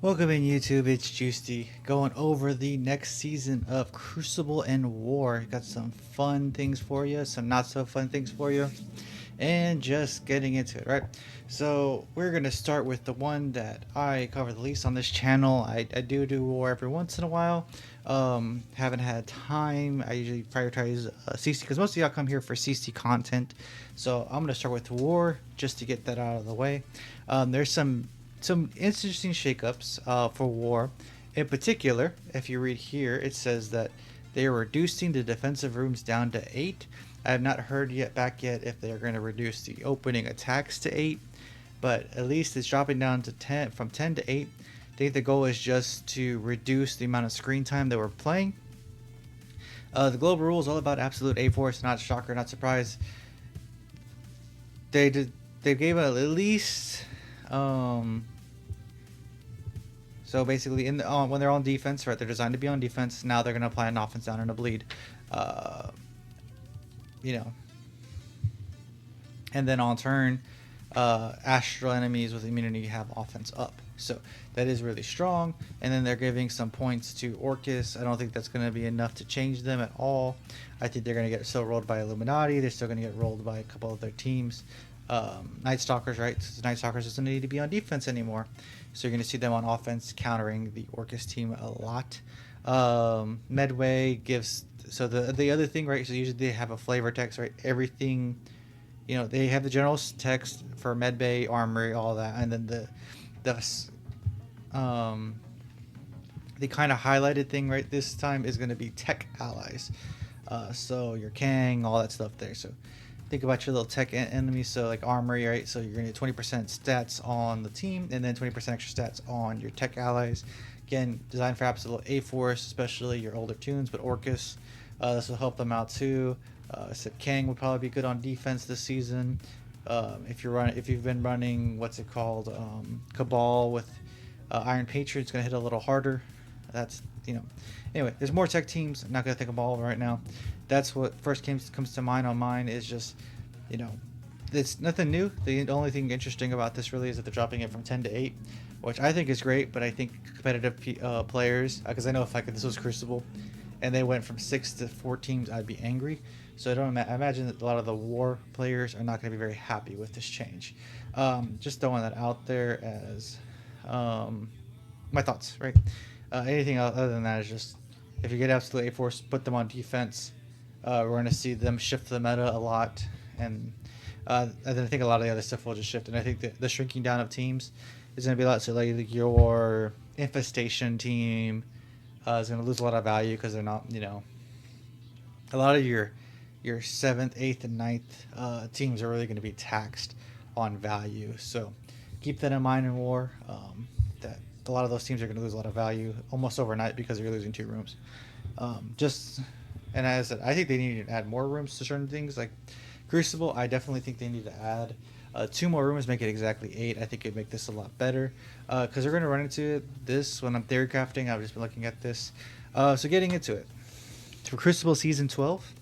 Welcome in YouTube, it's Juicy, going over the next season of Crucible and War. Got some fun things for you, some not so fun things for you, and just getting into it, right? So we're going to start with the one that I cover the least on this channel. I do War every once in a while. Haven't had time. I usually prioritize CC because most of y'all come here for CC content. So I'm going to start with War just to get that out of the way. There's some interesting shakeups for War. In particular, if you read here, it says that they are reducing the defensive rooms down to 8. I have not heard back yet if they are going to reduce the opening attacks to 8, but at least it's dropping down to 10 from 10 to 8. I think the goal is just to reduce the amount of screen time that we're playing. The global rule is all about absolute A force. Not shocker, not surprise. They gave at least so basically, when they're on defense, right, they're designed to be on defense. Now they're going to apply an offense down and a bleed, uh, you know. And then on turn, astral enemies with immunity have offense up. So that is really strong. And then they're giving some points to Orcus. I don't think that's going to be enough to change them at all. I think they're going to get still rolled by Illuminati. They're still going to get rolled by a couple of their teams. Night Stalkers, right? So Night Stalkers doesn't need to be on defense anymore. So you're going to see them on offense countering the Orcus team a lot. Medway gives... So the other thing, right? So usually they have a flavor text, right? Everything... they have the general text for medbay, armory, all that, and then the kind of highlighted thing right this time is going to be tech allies. So your Kang, all that stuff there. So think about your little tech enemies. So like armory, right? So you're going to get 20% stats on the team, and then 20% extra stats on your tech allies. Again, designed for absolute A force, especially your older tunes, but Orcus. This will help them out too. I said Kang would probably be good on defense this season. If you've been running what's it called, Cabal with Iron Patriot, it's gonna hit a little harder. That's Anyway, there's more tech teams. I'm not gonna think of all right now. That's what first comes to mind on mine is just you know it's nothing new. The only thing interesting about this really is that they're dropping it from 10 to 8, which I think is great. But I think competitive players, because I know if this was Crucible, and they went from 6 to 4 teams, I'd be angry. So I imagine that a lot of the War players are not going to be very happy with this change. Just throwing that out there as my thoughts, right? Anything other than that is just if you get absolute A force, put them on defense. We're going to see them shift the meta a lot, and then I think a lot of the other stuff will just shift. And I think the shrinking down of teams is going to be a lot. So like your infestation team is going to lose a lot of value because they're not, a lot of your 7th, 8th, and ninth teams are really going to be taxed on value. So keep that in mind in War. That a lot of those teams are going to lose a lot of value almost overnight because you're losing 2 rooms. And as I said, I think they need to add more rooms to certain things like Crucible. I definitely think they need to add 2 more rooms, make it exactly 8. I think it'd make this a lot better because they're going to run into this when I'm theory crafting. I've just been looking at this. So getting into it. For Crucible Season 12,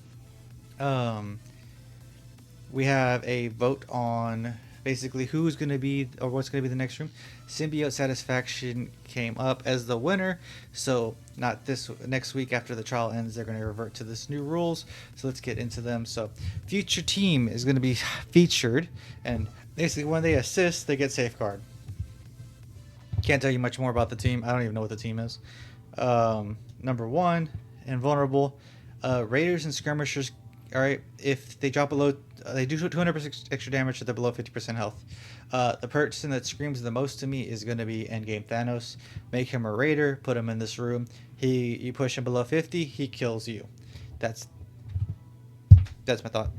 we have a vote on basically who's going to be or what's going to be the next room. Symbiote Satisfaction came up as the winner, so not this next week after the trial ends they're going to revert to this new rules. So let's get into them. So future team is going to be featured, and basically when they assist they get safeguard. Can't tell you much more about the team. I don't even know what the team is. Number 1, invulnerable. Raiders and skirmishers. All right, if they drop below, they do 200% extra damage if they're below 50% health. The person that screams the most to me is going to be Endgame Thanos. Make him a raider, put him in this room. You push him below 50, he kills you. That's my thought.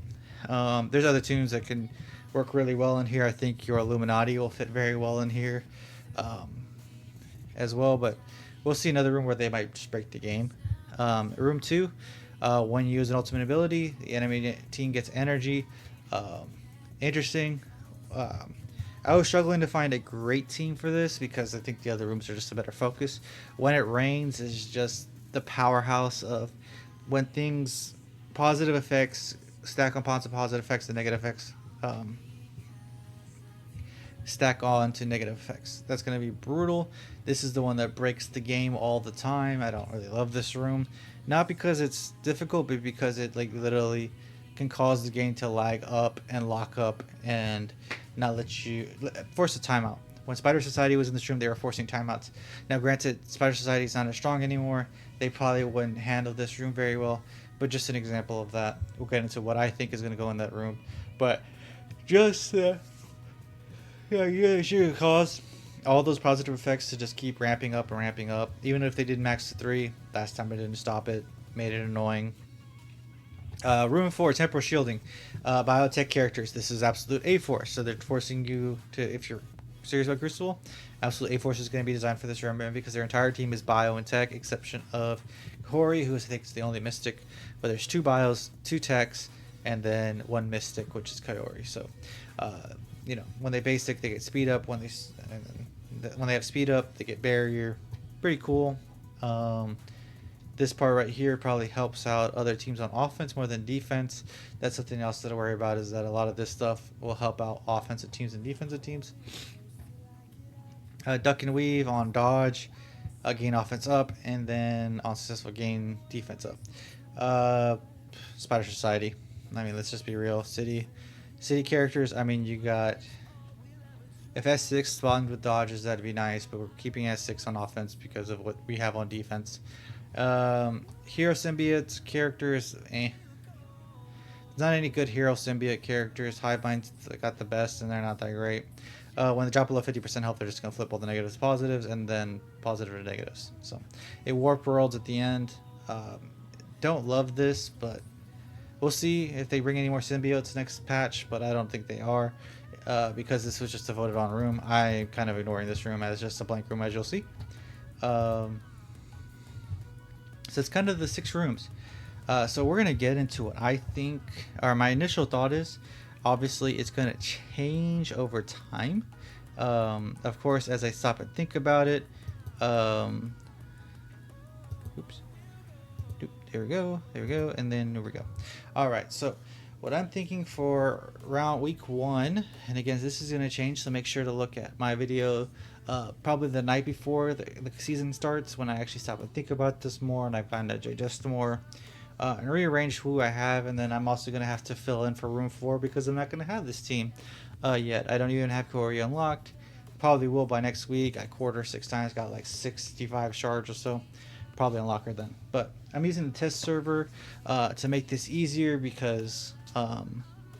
There's other tunes that can work really well in here. I think your Illuminati will fit very well in here as well, but we'll see another room where they might just break the game. Room 2, when you use an ultimate ability, the enemy team gets energy. Interesting. I was struggling to find a great team for this because I think the other rooms are just a better focus. When it rains is just the powerhouse of when things, positive effects stack on positive effects and negative effects stack on to negative effects. That's going to be brutal. This is the one that breaks the game all the time. I don't really love this room, not because it's difficult, but because it like literally can cause the game to lag up and lock up and not let you force a timeout. When Spider Society was in this room, they were forcing timeouts. Now, granted, Spider Society is not as strong anymore. They probably wouldn't handle this room very well, but just an example of that. We'll get into what I think is going to go in that room, but just yeah, should cause all those positive effects to just keep ramping up and ramping up. Even if they did max to 3, last time I didn't stop it, made it annoying. Room 4, temporal shielding. Biotech characters. This is absolute A-Force, so they're forcing you to, if you're serious about Crucible, absolute A-Force is going to be designed for this room because their entire team is bio and tech, exception of Hori, who I think is the only mystic. But there's 2 bios, 2 techs, and then 1 mystic, which is Kaori. So, you know, when they basic, they get speed up. When they have speed up, they get barrier. Pretty cool. This part right here probably helps out other teams on offense more than defense. That's something else that I worry about, is that a lot of this stuff will help out offensive teams and defensive teams. Duck and weave on dodge, gain offense up, and then on successful gain defense up. Spider Society. I mean, let's just be real. City characters. I mean, you got, if S6 spawned with dodges, that'd be nice, but we're keeping S6 on offense because of what we have on defense. Hero symbiote characters. There's not any good hero symbiote characters. Hivebind's got the best, and they're not that great. When they drop below 50% health, they're just going to flip all the negatives to positives, and then positive to negatives. So, it warp worlds at the end. Don't love this, but we'll see if they bring any more symbiotes next patch, but I don't think they are, because this was just a voted on room. I'm kind of ignoring this room as just a blank room, as you'll see. So it's kind of the 6 rooms. So we're going to get into what I think, or my initial thought is, obviously it's going to change over time. Of course, as I stop and think about it, oops. There we go, and then here we go. All right, so what I'm thinking for round week 1, and again, this is going to change, so make sure to look at my video probably the night before the season starts, when I actually stop and think about this more, and I find out digest more, and rearrange who I have, and then I'm also going to have to fill in for room 4 because I'm not going to have this team yet. I don't even have Kaori unlocked. Probably will by next week. I quarter 6 times, got like 65 shards or so. Probably unlock her then. But I'm using the test server to make this easier because I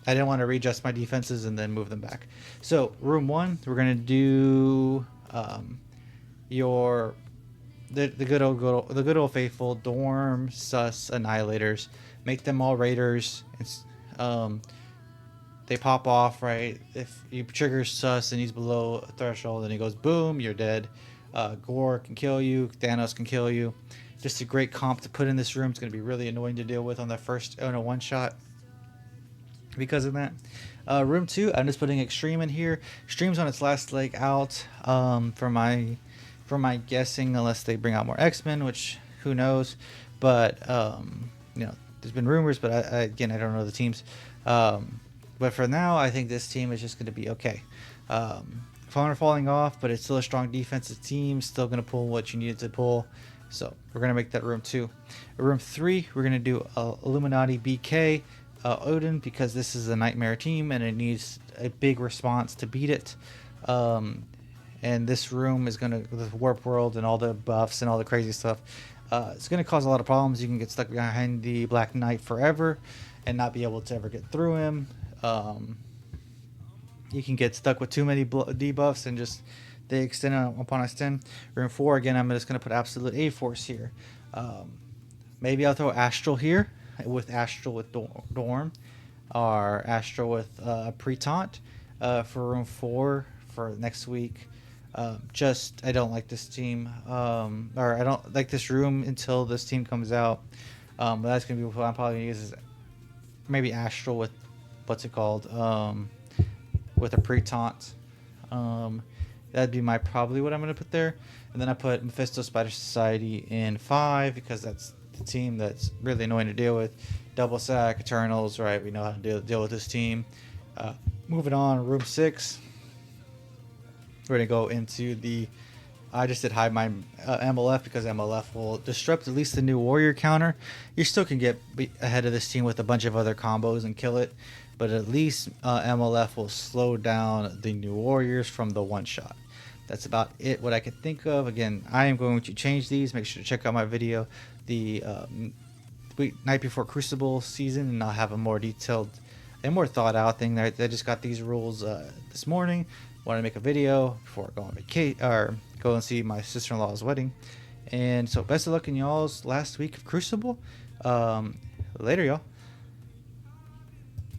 didn't want to readjust my defenses and then move them back. So room 1, we're gonna do the good old faithful Dorm, Sus, Annihilators. Make them all raiders. It's they pop off, right? If you trigger Sus and he's below a threshold, and he goes boom, you're dead. Gore can kill you. Thanos can kill you. Just a great comp to put in this room. It's going to be really annoying to deal with on the first one shot because of that. Room 2, I'm just putting Extreme in here. Extreme's on its last leg out for my guessing, unless they bring out more X-Men, which who knows. But you know, there's been rumors, but again, I don't know the teams. But for now, I think this team is just going to be okay. Fauna falling off, but it's still a strong defensive team. Still going to pull what you needed to pull. So we're going to make that room 2. Room 3, we're going to do Illuminati BK Odin, because this is a nightmare team and it needs a big response to beat it. And this room is going to, the warp world and all the buffs and all the crazy stuff, it's going to cause a lot of problems. You can get stuck behind the Black Knight forever and not be able to ever get through him. You can get stuck with too many debuffs and just they extend upon extend. Room 4, again, I'm just going to put absolute A-Force here. Maybe I'll throw Astral here, with Astral with Dorm, or Astral with Pre-Taunt for room 4 for next week. I don't like this team, or I don't like this room until this team comes out. But that's going to be what I'm probably going to use, is maybe Astral with, what's it called? With a pre-taunt. That'd be probably what I'm going to put there. And then I put Mephisto Spider Society in 5 because that's the team that's really annoying to deal with. Double Sack, Eternals, right? We know how to deal with this team. Moving on, room 6. we're gonna go into the. I just did hide my MLF because MLF will disrupt at least the new warrior counter. You still can get ahead of this team with a bunch of other combos and kill it, but at least MLF will slow down the new warriors from the one shot. That's about it. What I could think of. Again, I am going to change these. Make sure to check out my video, the night before Crucible season, and I'll have a more detailed and more thought out thing. I just got these rules this morning. Want to make a video before going on vacation or go and see my sister-in-law's wedding. And so best of luck in y'all's last week of Crucible. Later, y'all.